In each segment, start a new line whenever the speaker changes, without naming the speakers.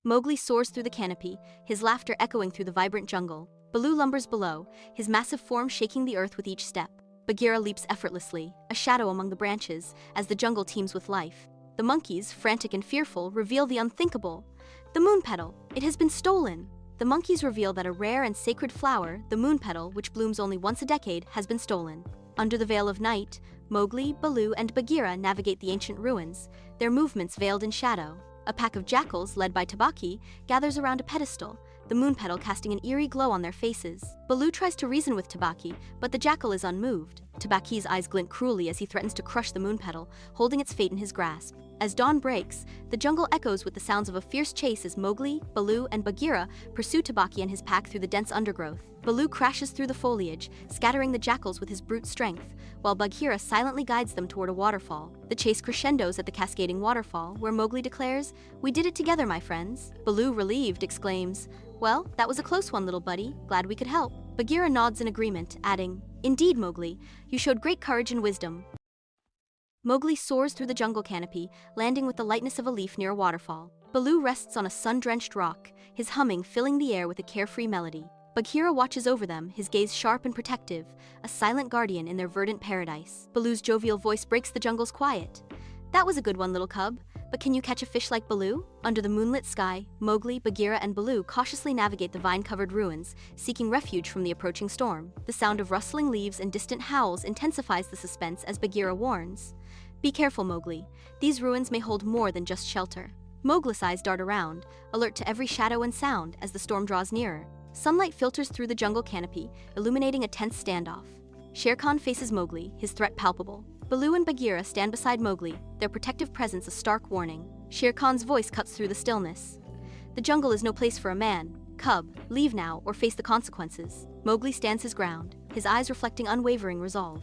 Mowgli soars through the canopy, his laughter echoing through the vibrant jungle. Baloo lumbers below, his massive form shaking the earth with each step. Bagheera leaps effortlessly, a shadow among the branches, as the jungle teems with life. The monkeys, frantic and fearful, reveal the unthinkable. The moon petal, it has been stolen. The monkeys reveal that a rare and sacred flower, the moon petal, which blooms only once a decade, has been stolen. Under the veil of night, Mowgli, Baloo, and Bagheera navigate the ancient ruins, their movements veiled in shadow. A pack of jackals, led by Tabaki, gathers around a pedestal, the moon petal casting an eerie glow on their faces. Baloo tries to reason with Tabaki, but the jackal is unmoved. Tabaki's eyes glint cruelly as he threatens to crush the moon petal, holding its fate in his grasp. As dawn breaks, the jungle echoes with the sounds of a fierce chase as Mowgli, Baloo, and Bagheera pursue Tabaki and his pack through the dense undergrowth. Baloo crashes through the foliage, scattering the jackals with his brute strength, while Bagheera silently guides them toward a waterfall. The chase crescendos at the cascading waterfall, where Mowgli declares, "We did it together, my friends." Baloo, relieved, exclaims, "Well, that was a close one, little buddy. Glad we could help." Bagheera nods in agreement, adding, "Indeed, Mowgli, you showed great courage and wisdom." Mowgli soars through the jungle canopy, landing with the lightness of a leaf near a waterfall. Baloo rests on a sun-drenched rock, his humming filling the air with a carefree melody. Bagheera watches over them, his gaze sharp and protective, a silent guardian in their verdant paradise. Baloo's jovial voice breaks the jungle's quiet. "That was a good one, little cub, but can you catch a fish like Baloo?" Under the moonlit sky, Mowgli, Bagheera, and Baloo cautiously navigate the vine-covered ruins, seeking refuge from the approaching storm. The sound of rustling leaves and distant howls intensifies the suspense as Bagheera warns, "Be careful, Mowgli. These ruins may hold more than just shelter." Mowgli's eyes dart around, alert to every shadow and sound as the storm draws nearer. Sunlight filters through the jungle canopy, illuminating a tense standoff. Sher Khan faces Mowgli, his threat palpable. Baloo and Bagheera stand beside Mowgli, their protective presence a stark warning. Sher Khan's voice cuts through the stillness. "The jungle is no place for a man. Cub, leave now or face the consequences." Mowgli stands his ground, his eyes reflecting unwavering resolve.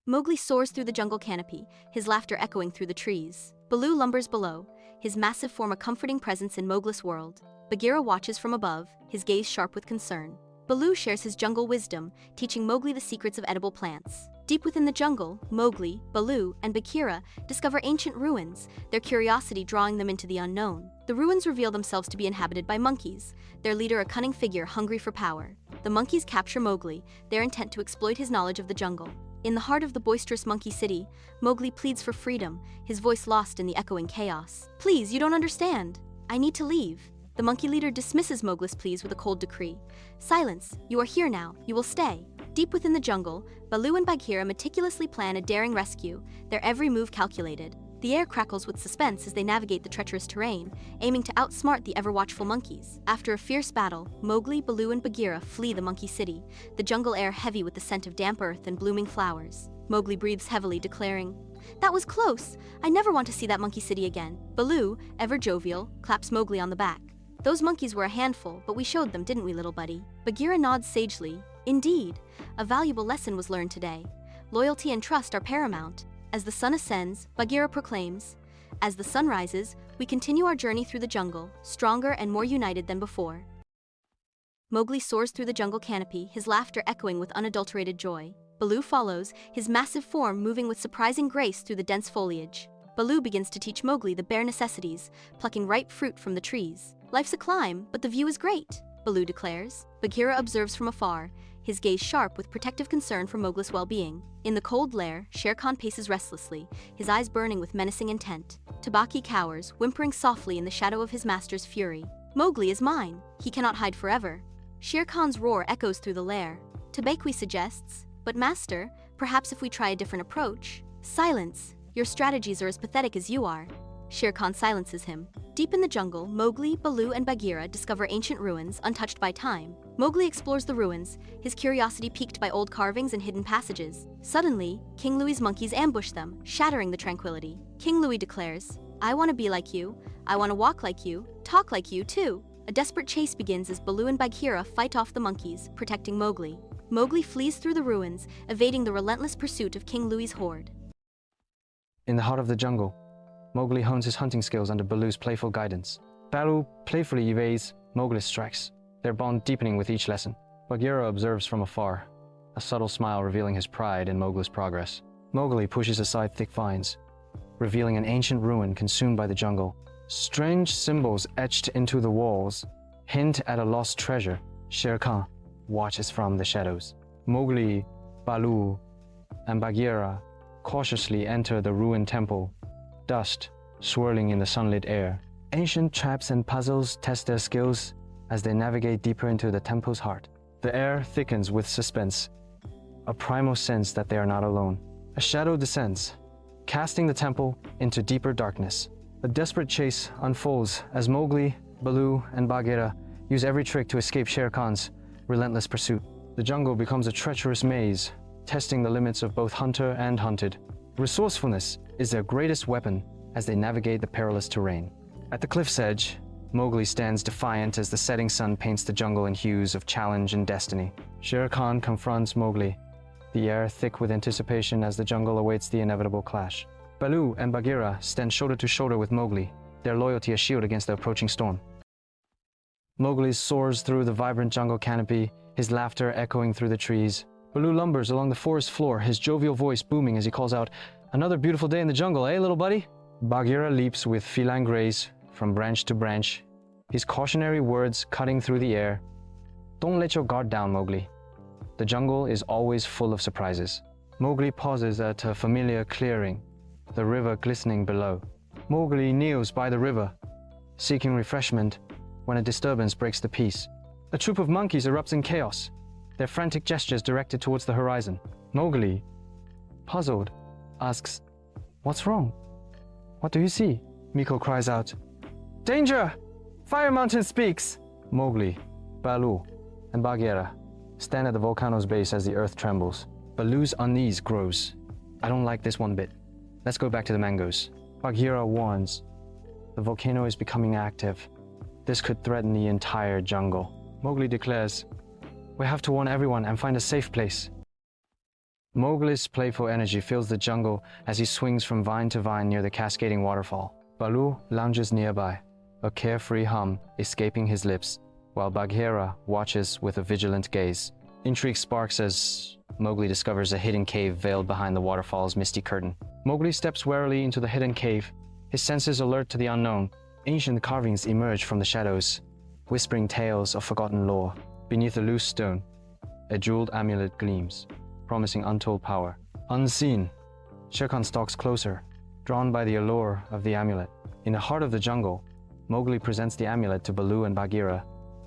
Mowgli soars through the jungle canopy, his laughter echoing through the trees. Baloo lumbers below, his massive form a comforting presence in Mowgli's world. Bagheera watches from above, his gaze sharp with concern. Baloo shares his jungle wisdom, teaching Mowgli the secrets of edible plants. Deep within the jungle, Mowgli, Baloo, and Bagheera discover ancient ruins, their curiosity drawing them into the unknown. The ruins reveal themselves to be inhabited by monkeys, their leader a cunning figure hungry for power. The monkeys capture Mowgli, their intent to exploit his knowledge of the jungle. In the heart of the boisterous monkey city, Mowgli pleads for freedom, his voice lost in the echoing chaos. "Please, you don't understand. I need to leave." The monkey leader dismisses Mowgli's pleas with a cold decree. "Silence, you are here now, you will stay." Deep within the jungle, Baloo and Bagheera meticulously plan a daring rescue, their every move calculated. The air crackles with suspense as they navigate the treacherous terrain, aiming to outsmart the ever-watchful monkeys. After a fierce battle, Mowgli, Baloo, and Bagheera flee the monkey city, the jungle air heavy with the scent of damp earth and blooming flowers. Mowgli breathes heavily, declaring, "That was close! I never want to see that monkey city again." Baloo, ever jovial, claps Mowgli on the back. "Those monkeys were a handful, but we showed them, didn't we, little buddy?" Bagheera nods sagely. "Indeed, a valuable lesson was learned today. Loyalty and trust are paramount." As the sun ascends, Bagheera proclaims, "As the sun rises, we continue our journey through the jungle, stronger and more united than before." Mowgli soars through the jungle canopy, his laughter echoing with unadulterated joy. Baloo follows, his massive form moving with surprising grace through the dense foliage. Baloo begins to teach Mowgli the bare necessities, plucking ripe fruit from the trees. "Life's a climb, but the view is great," Baloo declares. Bagheera observes from afar, his gaze sharp with protective concern for Mowgli's well-being. In the cold lair, Sher Khan paces restlessly, his eyes burning with menacing intent. Tabaki cowers, whimpering softly in the shadow of his master's fury. "Mowgli is mine. He cannot hide forever." Sher Khan's roar echoes through the lair. Tabaki suggests, "But master, perhaps if we try a different approach." "Silence. Your strategies are as pathetic as you are." Sher Khan silences him. Deep in the jungle, Mowgli, Baloo, and Bagheera discover ancient ruins untouched by time. Mowgli explores the ruins, his curiosity piqued by old carvings and hidden passages. Suddenly, King Louie's monkeys ambush them, shattering the tranquility. King Louie declares, "I want to be like you. I want to walk like you, talk like you too." A desperate chase begins as Baloo and Bagheera fight off the monkeys, protecting Mowgli. Mowgli flees through the ruins, evading the relentless pursuit of King Louie's horde.
In the heart of the jungle, Mowgli hones his hunting skills under Baloo's playful guidance. Baloo playfully evades Mowgli's strikes, their bond deepening with each lesson. Bagheera observes from afar, a subtle smile revealing his pride in Mowgli's progress. Mowgli pushes aside thick vines, revealing an ancient ruin consumed by the jungle, Strange symbols etched into the walls hint at a lost treasure. Sher Khan watches from the shadows. Mowgli, Baloo, and Bagheera cautiously enter the ruined temple, dust swirling in the sunlit air. Ancient traps and puzzles test their skills as they navigate deeper into the temple's heart. The air thickens with suspense, a primal sense that they are not alone. A shadow descends, casting the temple into deeper darkness. A desperate chase unfolds as Mowgli, Baloo, and Bagheera use every trick to escape Sher Khan's relentless pursuit. The jungle becomes a treacherous maze, testing the limits of both hunter and hunted. Resourcefulness is their greatest weapon as they navigate the perilous terrain. At the cliff's edge, Mowgli stands defiant as the setting sun paints the jungle in hues of challenge and destiny. Sher Khan confronts Mowgli, the air thick with anticipation as the jungle awaits the inevitable clash. Baloo and Bagheera stand shoulder to shoulder with Mowgli, their loyalty a shield against the approaching storm. Mowgli soars through the vibrant jungle canopy, his laughter echoing through the trees. Baloo lumbers along the forest floor, his jovial voice booming as he calls out, "Another beautiful day in the jungle, eh, little buddy?" Bagheera leaps with feline grace from branch to branch, his cautionary words cutting through the air. "Don't let your guard down, Mowgli. The jungle is always full of surprises." Mowgli pauses at a familiar clearing, the river glistening below. Mowgli kneels by the river, seeking refreshment when a disturbance breaks the peace. A troop of monkeys erupts in chaos, their frantic gestures directed towards the horizon. Mowgli, puzzled, asks, "What's wrong? What do you see?" Meeko cries out, "Danger! Fire Mountain speaks!" Mowgli, Baloo, and Bagheera stand at the volcano's base as the earth trembles. Baloo's unease grows. "I don't like this one bit. Let's go back to the mangoes." Bagheera warns, "The volcano is becoming active. This could threaten the entire jungle." Mowgli declares, "We have to warn everyone and find a safe place." Mowgli's playful energy fills the jungle as he swings from vine to vine near the cascading waterfall. Baloo lounges nearby, a carefree hum escaping his lips, while Bagheera watches with a vigilant gaze. Intrigue sparks as Mowgli discovers a hidden cave veiled behind the waterfall's misty curtain. Mowgli steps warily into the hidden cave, his senses alert to the unknown. Ancient carvings emerge from the shadows, whispering tales of forgotten lore. Beneath a loose stone, a jeweled amulet gleams, promising untold power. Unseen, Sher Khan stalks closer, drawn by the allure of the amulet. In the heart of the jungle, Mowgli presents the amulet to Baloo and Bagheera,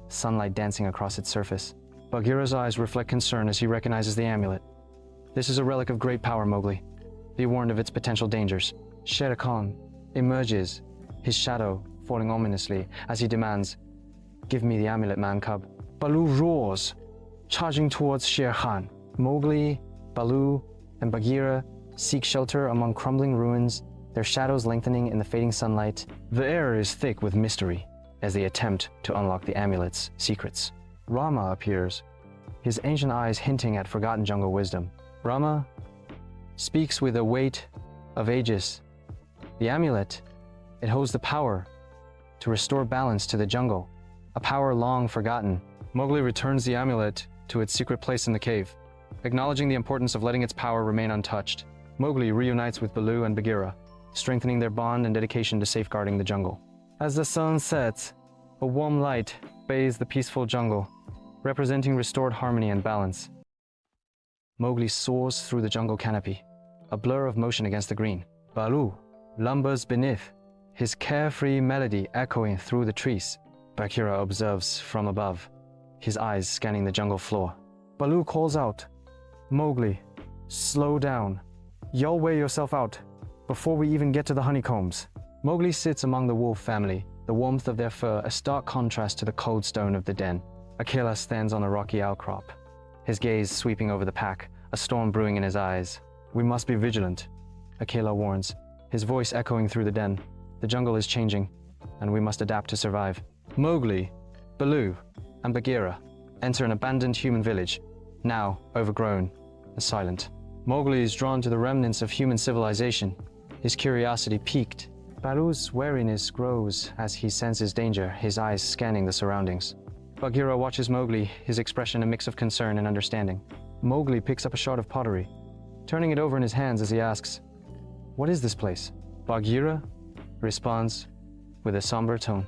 sunlight dancing across its surface. Bagheera's eyes reflect concern as he recognizes the amulet. "This is a relic of great power, Mowgli. Be warned of its potential dangers." Sher Khan emerges, his shadow falling ominously as he demands, "Give me the amulet, man cub." Baloo roars, charging towards Sher Khan. Mowgli, Baloo, and Bagheera seek shelter among crumbling ruins, their shadows lengthening in the fading sunlight. The air is thick with mystery as they attempt to unlock the amulet's secrets. Rama appears, his ancient eyes hinting at forgotten jungle wisdom. Rama speaks with the weight of ages. The amulet, it holds the power to restore balance to the jungle, a power long forgotten. Mowgli returns the amulet to its secret place in the cave, acknowledging the importance of letting its power remain untouched. Mowgli reunites with Baloo and Bagheera, strengthening their bond and dedication to safeguarding the jungle. As the sun sets, a warm light bathes the peaceful jungle, representing restored harmony and balance. Mowgli soars through the jungle canopy, a blur of motion against the green. Baloo lumbers beneath, his carefree melody echoing through the trees. Bagheera observes from above, his eyes scanning the jungle floor. Baloo calls out, "Mowgli, slow down. You'll wear yourself out before we even get to the honeycombs." Mowgli sits among the wolf family, the warmth of their fur a stark contrast to the cold stone of the den. Akela stands on a rocky outcrop, his gaze sweeping over the pack, a storm brewing in his eyes. "We must be vigilant," Akela warns, his voice echoing through the den. "The jungle is changing, and we must adapt to survive." Mowgli, Baloo, and Bagheera enter an abandoned human village, now overgrown and silent. Mowgli is drawn to the remnants of human civilization, his curiosity piqued. Baloo's wariness grows as he senses danger, his eyes scanning the surroundings. Bagheera watches Mowgli, his expression a mix of concern and understanding. Mowgli picks up a shard of pottery, turning it over in his hands as he asks, "What is this place?" Bagheera responds, with a somber tone.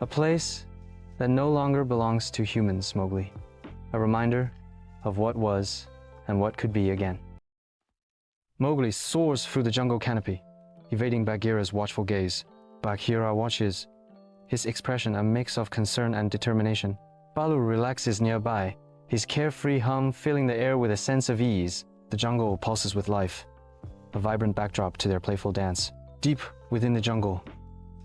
A place that no longer belongs to humans, Mowgli. A reminder of what was and what could be again. Mowgli soars through the jungle canopy, evading Bagheera's watchful gaze. Bagheera watches, his expression a mix of concern and determination. Baloo relaxes nearby, his carefree hum filling the air with a sense of ease. The jungle pulses with life, a vibrant backdrop to their playful dance. Deep within the jungle,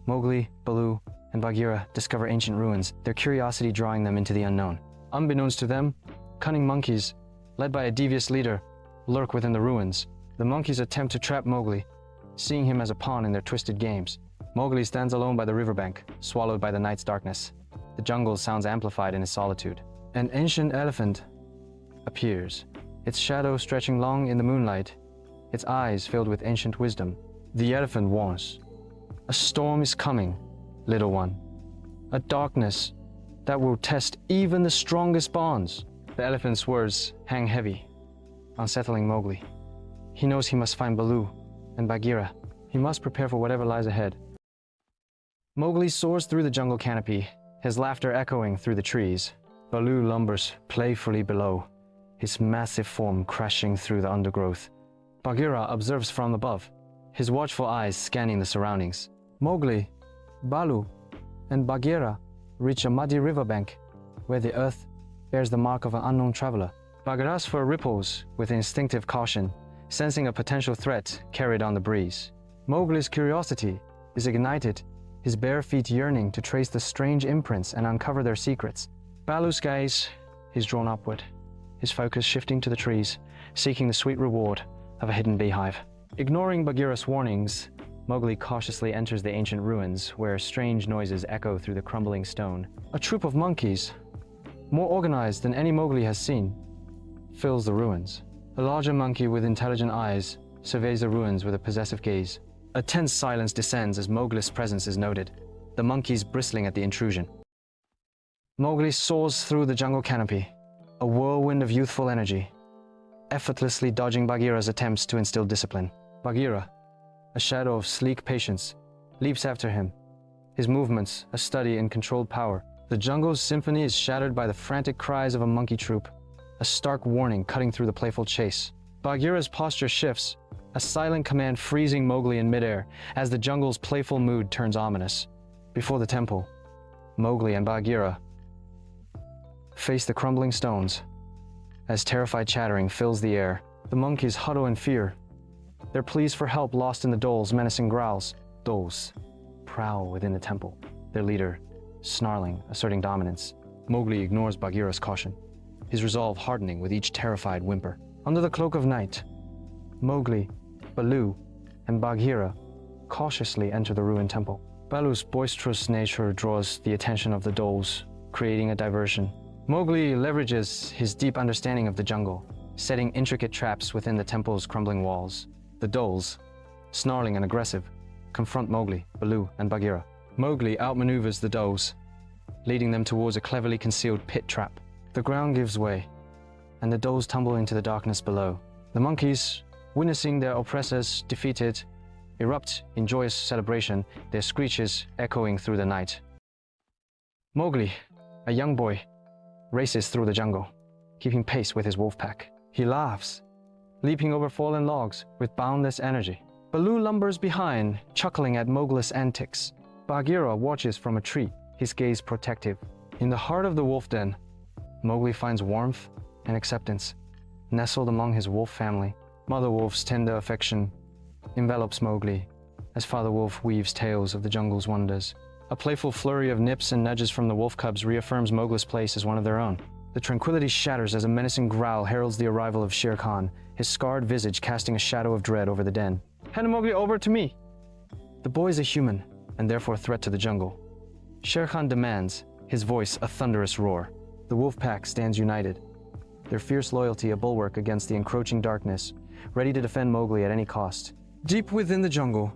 Mowgli, Baloo, and Bagheera discover ancient ruins, their curiosity drawing them into the unknown. Unbeknownst to them, cunning monkeys, led by a devious leader, lurk within the ruins. The monkeys attempt to trap Mowgli, seeing him as a pawn in their twisted games. Mowgli stands alone by the riverbank, swallowed by the night's darkness. The jungle sounds amplified in his solitude. An ancient elephant appears, its shadow stretching long in the moonlight, its eyes filled with ancient wisdom. The elephant warns, "A storm is coming, little one. A darkness that will test even the strongest bonds." The elephant's words hang heavy, unsettling Mowgli. He knows he must find Baloo and Bagheera. He must prepare for whatever lies ahead. Mowgli soars through the jungle canopy, his laughter echoing through the trees. Baloo lumbers playfully below, his massive form crashing through the undergrowth. Bagheera observes from above, his watchful eyes scanning the surroundings. Mowgli, Baloo, and Bagheera reach a muddy riverbank where the earth bears the mark of an unknown traveler. Bagheera's fur ripples with instinctive caution, sensing a potential threat carried on the breeze. Mowgli's curiosity is ignited, his bare feet yearning to trace the strange imprints and uncover their secrets. Baloo's gaze is drawn upward, his focus shifting to the trees, seeking the sweet reward of a hidden beehive. Ignoring Bagheera's warnings, Mowgli cautiously enters the ancient ruins where strange noises echo through the crumbling stone. A troop of monkeys, more organized than any Mowgli has seen, fills the ruins. A larger monkey with intelligent eyes surveys the ruins with a possessive gaze. A tense silence descends as Mowgli's presence is noted, the monkeys bristling at the intrusion. Mowgli soars through the jungle canopy, a whirlwind of youthful energy, effortlessly dodging Bagheera's attempts to instill discipline. Bagheera, a shadow of sleek patience, leaps after him, his movements a study in controlled power. The jungle's symphony is shattered by the frantic cries of a monkey troop, a stark warning cutting through the playful chase. Bagheera's posture shifts, a silent command freezing Mowgli in midair as the jungle's playful mood turns ominous. Before the temple, Mowgli and Bagheera face the crumbling stones. As terrified chattering fills the air, the monkeys huddle in fear, their pleas for help lost in the dholes' menacing growls. Dholes prowl within the temple, their leader snarling, asserting dominance. Mowgli ignores Bagheera's caution, his resolve hardening with each terrified whimper. Under the cloak of night, Mowgli, Baloo, and Bagheera cautiously enter the ruined temple. Baloo's boisterous nature draws the attention of the dholes, creating a diversion. Mowgli leverages his deep understanding of the jungle, setting intricate traps within the temple's crumbling walls. The dholes, snarling and aggressive, confront Mowgli, Baloo, and Bagheera. Mowgli outmaneuvers the dholes, leading them towards a cleverly concealed pit trap. The ground gives way, and the dholes tumble into the darkness below. The monkeys, witnessing their oppressors defeated, erupt in joyous celebration, their screeches echoing through the night. Mowgli, a young boy, races through the jungle, keeping pace with his wolf pack. He laughs, leaping over fallen logs with boundless energy. Baloo lumbers behind, chuckling at Mowgli's antics. Bagheera watches from a tree, his gaze protective. In the heart of the wolf den, Mowgli finds warmth and acceptance, nestled among his wolf family. Mother Wolf's tender affection envelops Mowgli as Father Wolf weaves tales of the jungle's wonders. A playful flurry of nips and nudges from the wolf cubs reaffirms Mowgli's place as one of their own. The tranquility shatters as a menacing growl heralds the arrival of Sher Khan, his scarred visage casting a shadow of dread over the den. "Hand Mowgli over to me!" The boy is a human, and therefore a threat to the jungle. Sher Khan demands, his voice a thunderous roar. The wolf pack stands united, their fierce loyalty a bulwark against the encroaching darkness, ready to defend Mowgli at any cost. Deep within the jungle,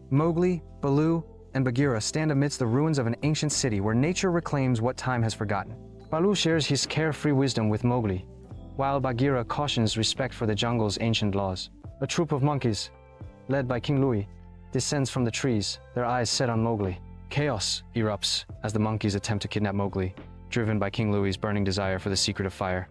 Mowgli, Baloo, and Bagheera stand amidst the ruins of an ancient city where nature reclaims what time has forgotten. Baloo shares his carefree wisdom with Mowgli, while Bagheera cautions respect for the jungle's ancient laws. A troop of monkeys, led by King Louie, descends from the trees, their eyes set on Mowgli. Chaos erupts as the monkeys attempt to kidnap Mowgli, driven by King Louie's burning desire for the secret of fire.